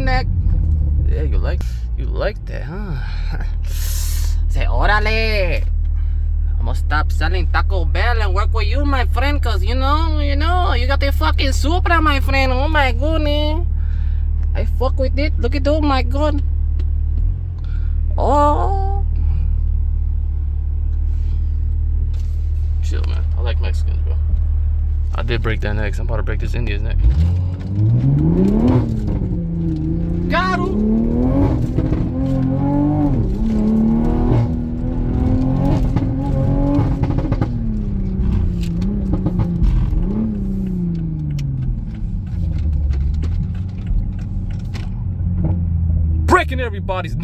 neck. Yeah, you like that, huh? Say, orale. I'm gonna stop selling Taco Bell and work with you, my friend, cause you know, you got the fucking Supra, my friend. Oh my goodness. I fuck with it. Look at it, oh my god. Oh. Chill, man. I like Mexicans, bro. I did break that neck. So I'm about to break this Indian's neck. Got him. Breaking everybody's neck.